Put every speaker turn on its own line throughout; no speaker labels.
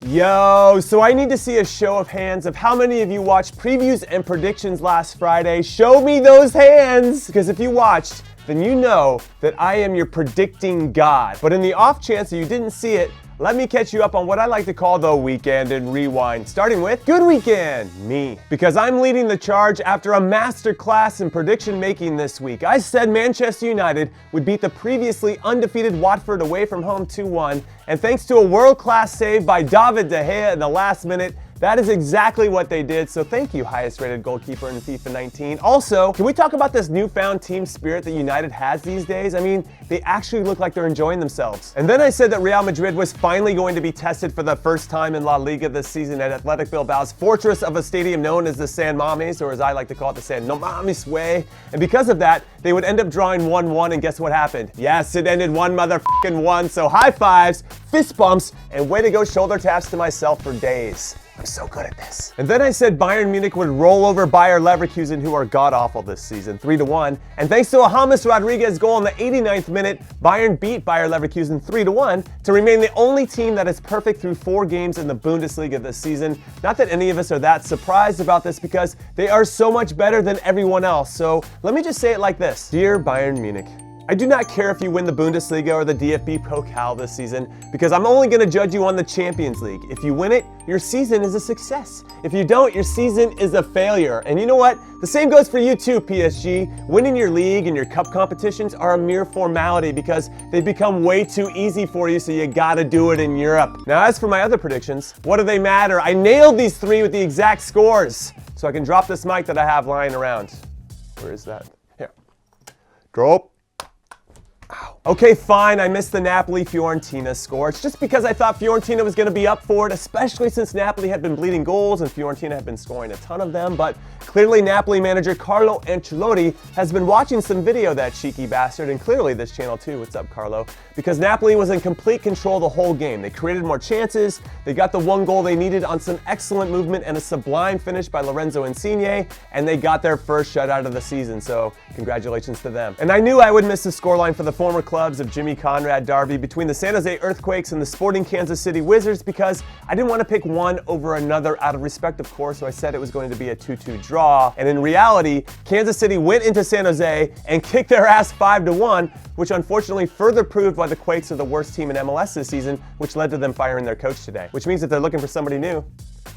Yo, so I need to see a show of hands of how many of you watched previews and predictions last Friday. Show me those hands! Because if you watched, then you know that I am your predicting god. But in the off chance that you didn't see it, let me catch you up on what I like to call the weekend and rewind, starting with Good Weekend, me. Because I'm leading the charge after a masterclass in prediction making this week. I said Manchester United would beat the previously undefeated Watford away from home 2-1, and thanks to a world-class save by David De Gea in the last minute, that is exactly what they did, so thank you, highest rated goalkeeper in FIFA 19. Also, can we talk about this newfound team spirit that United has these days? I mean, they actually look like they're enjoying themselves. And then I said that Real Madrid was finally going to be tested for the first time in La Liga this season at Athletic Bilbao's fortress of a stadium known as the San Mames, or as I like to call it, the San No Mames way. And because of that, they would end up drawing 1-1, and guess what happened? Yes, it ended 1-1, so high fives, fist bumps, and way to go shoulder taps to myself for days. I'm so good at this. And then I said Bayern Munich would roll over Bayer Leverkusen, who are god-awful this season, 3-1. And thanks to a James Rodriguez goal in the 89th minute, Bayern beat Bayer Leverkusen 3-1 to remain the only team that is perfect through 4 games in the Bundesliga this season. Not that any of us are that surprised about this because they are so much better than everyone else. So let me just say it like this. Dear Bayern Munich, I do not care if you win the Bundesliga or the DFB Pokal this season because I'm only going to judge you on the Champions League. If you win it, your season is a success. If you don't, your season is a failure. And you know what? The same goes for you too, PSG. Winning your league and your cup competitions are a mere formality because they've become way too easy for you, so you gotta do it in Europe. Now, as for my other predictions, what do they matter? I nailed these 3 with the exact scores, so I can drop this mic that I have lying around. Where is that? Here. Drop. Okay, fine, I missed the Napoli-Fiorentina score. It's just because I thought Fiorentina was going to be up for it, especially since Napoli had been bleeding goals and Fiorentina had been scoring a ton of them. But clearly Napoli manager Carlo Ancelotti has been watching some video, that cheeky bastard, and clearly this channel too. What's up, Carlo? Because Napoli was in complete control the whole game. They created more chances, they got the 1 goal they needed on some excellent movement and a sublime finish by Lorenzo Insigne, and they got their first shutout of the season, so congratulations to them. And I knew I would miss the scoreline for the former clubs of Jimmy Conrad derby between the San Jose Earthquakes and the Sporting Kansas City Wizards because I didn't want to pick one over another out of respect, of course, so I said it was going to be a 2-2 draw. And in reality, Kansas City went into San Jose and kicked their ass 5-1, which unfortunately further proved why the Quakes are the worst team in MLS this season, which led to them firing their coach today. Which means that they're looking for somebody new.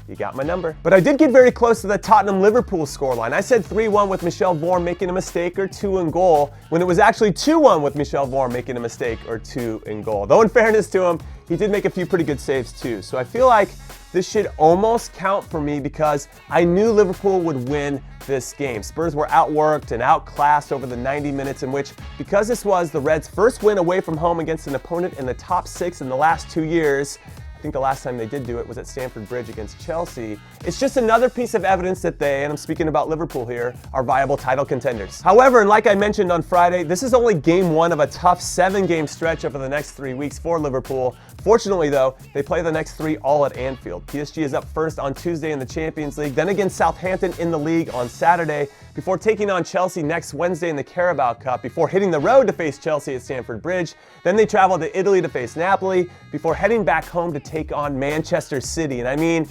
You got my number. But I did get very close to the Tottenham-Liverpool scoreline. I said 3-1 with Michel Vorm making a mistake or 2 in goal, when it was actually 2-1 with Michel Vorm making a mistake or 2 in goal. Though in fairness to him, he did make a few pretty good saves too. So I feel like this should almost count for me because I knew Liverpool would win this game. Spurs were outworked and outclassed over the 90 minutes in which, because this was the Reds' first win away from home against an opponent in the top 6 in the last 2 years, I think the last time they did do it was at Stamford Bridge against Chelsea. It's just another piece of evidence that they, and I'm speaking about Liverpool here, are viable title contenders. However, and like I mentioned on Friday, this is only game 1 of a tough 7-game stretch over the next 3 weeks for Liverpool. Fortunately though, they play the next 3 all at Anfield. PSG is up first on Tuesday in the Champions League, then against Southampton in the league on Saturday, before taking on Chelsea next Wednesday in the Carabao Cup, before hitting the road to face Chelsea at Stamford Bridge. Then they travel to Italy to face Napoli, before heading back home to take on Manchester City. And I mean,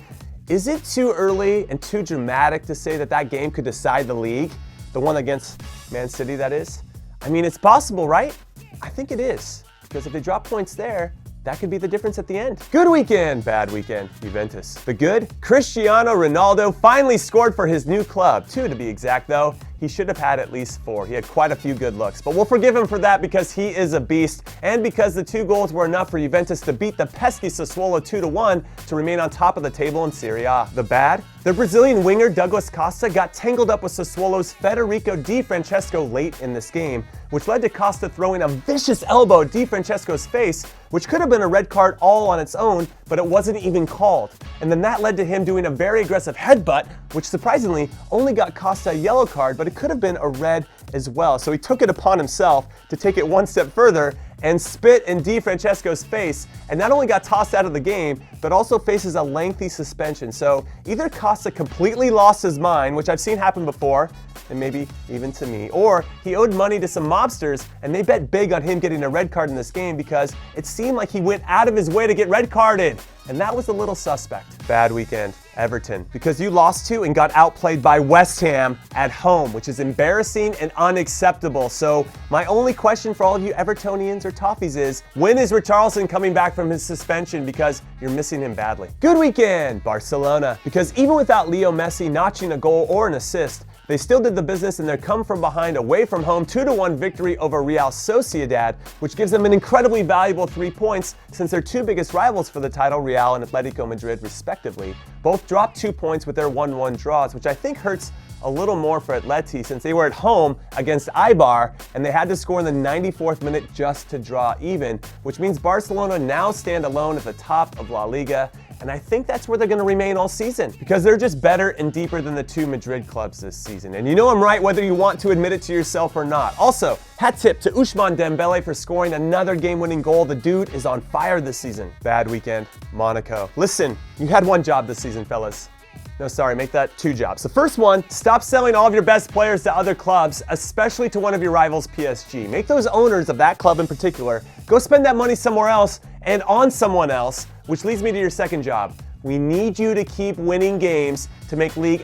is it too early and too dramatic to say that that game could decide the league? The one against Man City, that is? I mean, it's possible, right? I think it is, because if they drop points there, that could be the difference at the end. Good weekend, bad weekend, Juventus. The good? Cristiano Ronaldo finally scored for his new club. 2 to be exact though. He should have had at least 4. He had quite a few good looks, but we'll forgive him for that because he is a beast and because the 2 goals were enough for Juventus to beat the pesky Sassuolo 2-1 to remain on top of the table in Serie A. The bad? The Brazilian winger Douglas Costa got tangled up with Sassuolo's Federico Di Francesco late in this game, which led to Costa throwing a vicious elbow at Di Francesco's face, which could have been a red card all on its own, but it wasn't even called. And then that led to him doing a very aggressive headbutt, which surprisingly only got Costa a yellow card, but it could have been a red as well. So he took it upon himself to take it one step further and spit in Di Francesco's face, and not only got tossed out of the game, but also faces a lengthy suspension. So either Costa completely lost his mind, which I've seen happen before, and maybe even to me, or he owed money to some mobsters and they bet big on him getting a red card in this game because it seemed like he went out of his way to get red carded. And that was a little suspect. Bad weekend, Everton, because you lost to and got outplayed by West Ham at home, which is embarrassing and unacceptable. So my only question for all of you Evertonians or Toffees is, when is Richarlison coming back from his suspension, because you're missing him badly? Good weekend, Barcelona, because even without Leo Messi notching a goal or an assist, they still did the business in their come-from-behind away-from-home 2-1 victory over Real Sociedad, which gives them an incredibly valuable 3 points since their two biggest rivals for the title, Real and Atletico Madrid respectively, both dropped 2 points with their 1-1 draws, which I think hurts a little more for Atleti since they were at home against Eibar and they had to score in the 94th minute just to draw even, which means Barcelona now stand alone at the top of La Liga. And I think that's where they're going to remain all season because they're just better and deeper than the two Madrid clubs this season. And you know I'm right whether you want to admit it to yourself or not. Also, hat tip to Ousmane Dembele for scoring another game-winning goal. The dude is on fire this season. Bad weekend, Monaco. Listen, you had one job this season, fellas. No, sorry, make that 2 jobs. The first one, stop selling all of your best players to other clubs, especially to one of your rivals, PSG. Make those owners of that club in particular go spend that money somewhere else and on someone else, which leads me to your second job. We need you to keep winning games to make league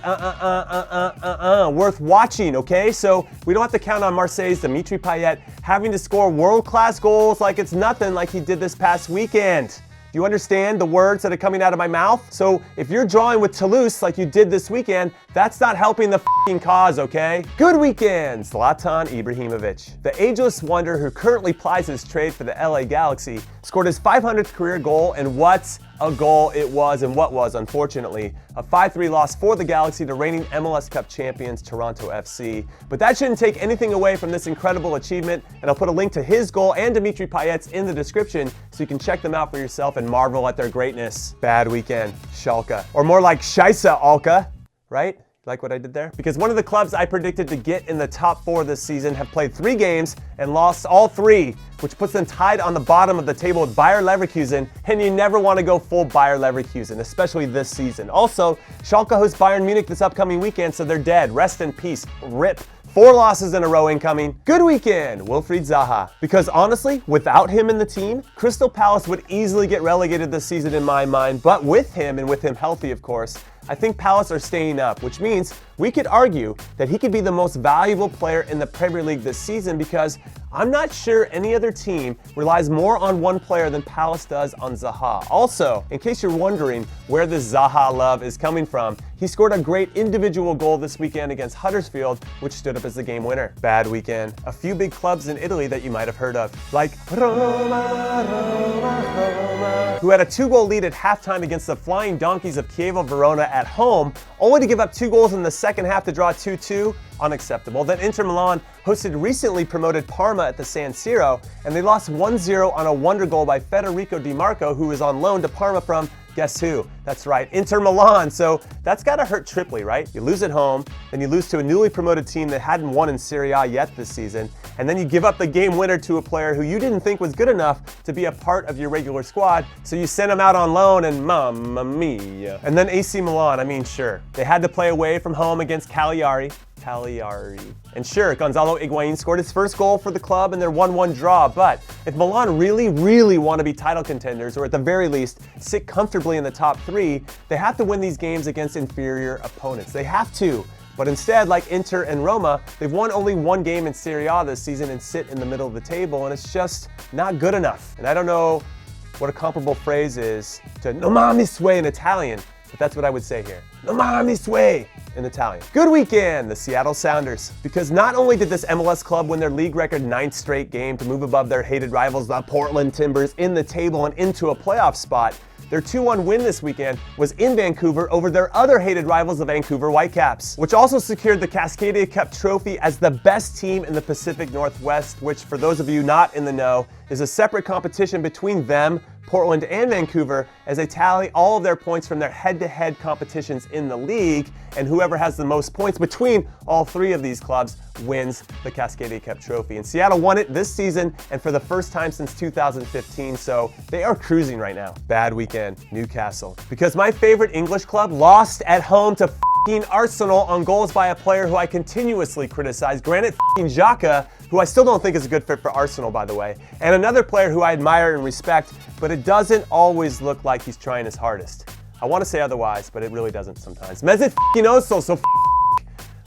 worth watching, okay? So we don't have to count on Marseille's Dimitri Payet having to score world-class goals like it's nothing like he did this past weekend. Do you understand the words that are coming out of my mouth? So if you're drawing with Toulouse like you did this weekend, that's not helping the f***ing cause, okay? Good weekend, Zlatan Ibrahimovic. The ageless wonder who currently plies his trade for the LA Galaxy scored his 500th career goal, and what a goal it was, and what was, unfortunately, a 5-3 loss for the Galaxy to reigning MLS Cup champions Toronto FC. But that shouldn't take anything away from this incredible achievement, and I'll put a link to his goal and Dimitri Payet's in the description so you can check them out for yourself and marvel at their greatness. Bad weekend, Schalke. Or more like Scheisse Alka, right? Like what I did there? Because one of the clubs I predicted to get in the top 4 this season have played 3 games and lost all 3, which puts them tied on the bottom of the table with Bayer Leverkusen, and you never want to go full Bayer Leverkusen, especially this season. Also, Schalke hosts Bayern Munich this upcoming weekend, so they're dead. Rest in peace. RIP. 4 losses in a row incoming. Good weekend, Wilfried Zaha. Because honestly, without him in the team, Crystal Palace would easily get relegated this season in my mind, but with him, and with him healthy of course, I think Palace are staying up, which means we could argue that he could be the most valuable player in the Premier League this season because I'm not sure any other team relies more on one player than Palace does on Zaha. Also, in case you're wondering where this Zaha love is coming from, he scored a great individual goal this weekend against Huddersfield, which stood up as the game winner. Bad weekend. A few big clubs in Italy that you might have heard of, like Roma, who had a 2-goal lead at halftime against the Flying Donkeys of Chievo Verona at home, only to give up 2 goals in the second half to draw 2-2. Unacceptable. Then Inter Milan hosted recently promoted Parma at the San Siro, and they lost 1-0 on a wonder goal by Federico Di Marco, who is on loan to Parma from, guess who? That's right, Inter Milan. So that's got to hurt triply, right? You lose at home, then you lose to a newly promoted team that hadn't won in Serie A yet this season, and then you give up the game winner to a player who you didn't think was good enough to be a part of your regular squad, so you send him out on loan, and mamma mia. And then AC Milan, I mean, sure, they had to play away from home against Cagliari. And sure, Gonzalo Higuain scored his first goal for the club in their 1-1 draw, but if Milan really want to be title contenders, or at the very least, sit comfortably in the top 3, they have to win these games against inferior opponents. They have to. But instead, like Inter and Roma, they've won only 1 game in Serie A this season and sit in the middle of the table, and it's just not good enough. And I don't know what a comparable phrase is to "non mi sue" in Italian, but that's what I would say here. Non mi sue in Italian. Good weekend, the Seattle Sounders. Because not only did this MLS club win their league record 9th straight game to move above their hated rivals, the Portland Timbers, in the table and into a playoff spot, their 2-1 win this weekend was in Vancouver over their other hated rivals, the Vancouver Whitecaps, which also secured the Cascadia Cup trophy as the best team in the Pacific Northwest, which, for those of you not in the know, is a separate competition between them Portland, and Vancouver as they tally all of their points from their head-to-head competitions in the league, and whoever has the most points between all three of these clubs wins the Cascadia Cup trophy. And Seattle won it this season and for the first time since 2015, so they are cruising right now. Bad weekend, Newcastle. Because my favorite English club lost at home to Arsenal on goals by a player who I continuously criticize, Granit Xhaka, who I still don't think is a good fit for Arsenal, by the way, and another player who I admire and respect, but it doesn't always look like he's trying his hardest. I want to say otherwise, but it really doesn't sometimes. Messi Ozil, so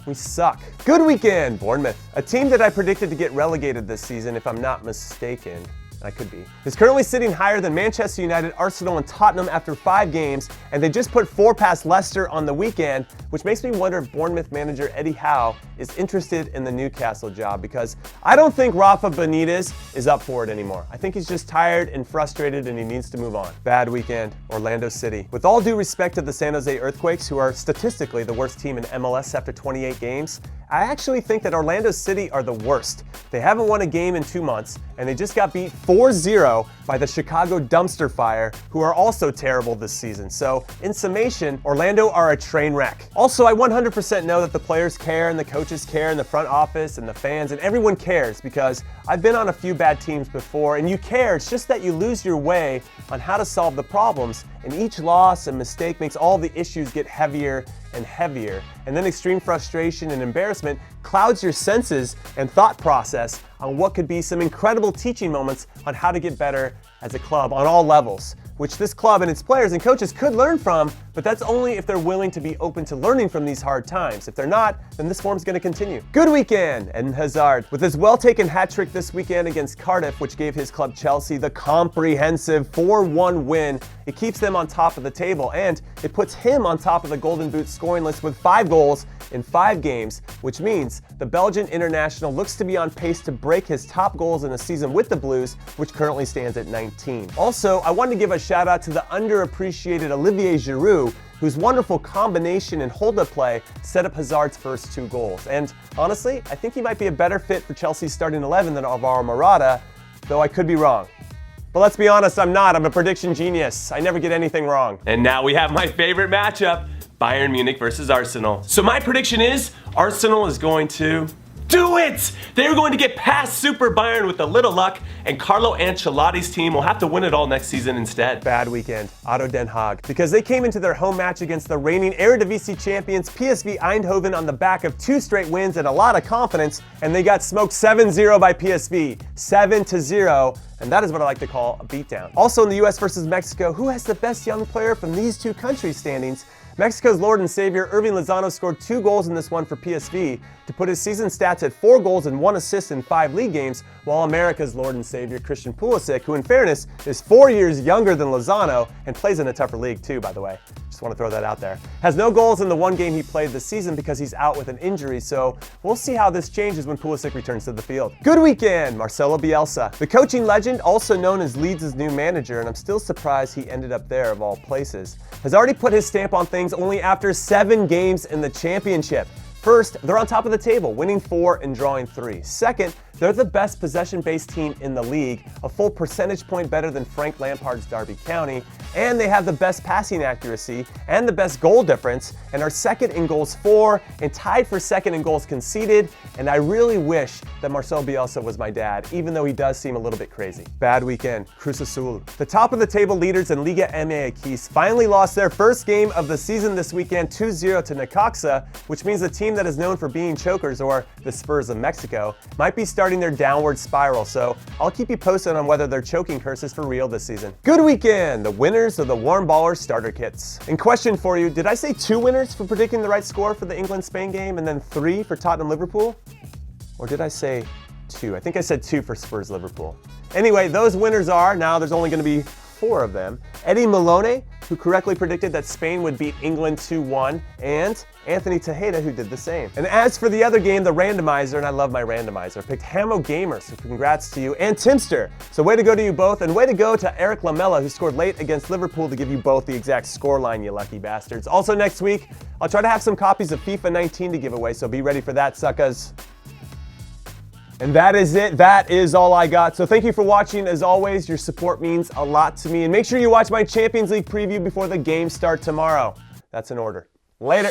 we suck. Good weekend, Bournemouth. A team that I predicted to get relegated this season, if I'm not mistaken. I could be. Is currently sitting higher than Manchester United, Arsenal, and Tottenham after 5 games, and they just put 4 past Leicester on the weekend, which makes me wonder if Bournemouth manager Eddie Howe is interested in the Newcastle job, because I don't think Rafa Benitez is up for it anymore. I think he's just tired and frustrated and he needs to move on. Bad weekend, Orlando City. With all due respect to the San Jose Earthquakes, who are statistically the worst team in MLS after 28 games, I actually think that Orlando City are the worst. They haven't won a game in 2 months, and they just got beat 4-0 by the Chicago Dumpster Fire, who are also terrible this season. So, in summation, Orlando are a train wreck. Also, I 100% know that the players care, and the coaches care, and the front office, and the fans, and everyone cares, because I've been on a few bad teams before, and you care. It's just that you lose your way on how to solve the problems, and each loss and mistake makes all the issues get heavier and heavier. And then extreme frustration and embarrassment clouds your senses and thought process on what could be some incredible teaching moments on how to get better as a club on all levels, which this club and its players and coaches could learn from, but that's only if they're willing to be open to learning from these hard times. If they're not, then this form's going to continue. Good weekend, Eden Hazard. With his well-taken hat trick this weekend against Cardiff, which gave his club Chelsea the comprehensive 4-1 win, it keeps them on top of the table, and it puts him on top of the Golden Boot scoring list with 5 goals in 5 games, which means the Belgian international looks to be on pace to break his top goals in a season with the Blues, which currently stands at 19. Also, I wanted to give a shout out to the underappreciated Olivier Giroud, whose wonderful combination and hold-up play set up Hazard's first 2 goals. And honestly, I think he might be a better fit for Chelsea's starting 11 than Alvaro Morata, though I could be wrong. But let's be honest, I'm not. I'm a prediction genius. I never get anything wrong. And now we have my favorite matchup, Bayern Munich versus Arsenal. So my prediction is Arsenal is going to do it! They're going to get past Super Bayern with a little luck, and Carlo Ancelotti's team will have to win it all next season instead. Bad weekend, Otto Den Haag. Because they came into their home match against the reigning Eredivisie champions PSV Eindhoven on the back of 2 straight wins and a lot of confidence, and they got smoked 7-0 by PSV. 7-0. And that is what I like to call a beatdown. Also in the US versus Mexico, who has the best young player from these 2 countries' standings? Mexico's Lord and Savior Irving Lozano scored 2 goals in this one for PSV to put his season stats at 4 goals and 1 assist in 5 league games, while America's Lord and Savior Christian Pulisic, who in fairness is 4 years younger than Lozano and plays in a tougher league too, by the way. Just want to throw that out there. Has no goals in the 1 game he played this season because he's out with an injury, so we'll see how this changes when Pulisic returns to the field. Good weekend, Marcelo Bielsa. The coaching legend, also known as Leeds' new manager, and I'm still surprised he ended up there of all places, has already put his stamp on things only after 7 games in the championship. First, they're on top of the table, winning 4 and drawing 3. Second, they're the best possession-based team in the league, a full percentage point better than Frank Lampard's Derby County, and they have the best passing accuracy and the best goal difference, and are second in goals for and tied for second in goals conceded, and I really wish that Marcel Bielsa was my dad, even though he does seem a little bit crazy. Bad weekend, Cruz Azul. The top of the table leaders in Liga MX finally lost their first game of the season this weekend 2-0 to Necaxa, which means the team that is known for being chokers, or the Spurs of Mexico, might be starting their downward spiral, so I'll keep you posted on whether their choking curse is for real this season. Good weekend, the winners of the Warm Baller starter kits. And question for you, did I say 2 winners for predicting the right score for the England-Spain game and then 3 for Tottenham-Liverpool? Or did I say 2? I think I said 2 for Spurs-Liverpool. Anyway, those winners are, now there's only going to be 4 of them, Eddie Malone, who correctly predicted that Spain would beat England 2-1, and Anthony Tejeda, who did the same. And as for the other game, the randomizer, and I love my randomizer, picked Hamo Gamer, so congrats to you, and Timster. So way to go to you both, and way to go to Eric Lamella, who scored late against Liverpool to give you both the exact scoreline, you lucky bastards. Also next week, I'll try to have some copies of FIFA 19 to give away, so be ready for that, suckers. And that is it. That is all I got. So thank you for watching. As always, your support means a lot to me. And make sure you watch my Champions League preview before the games start tomorrow. That's an order. Later.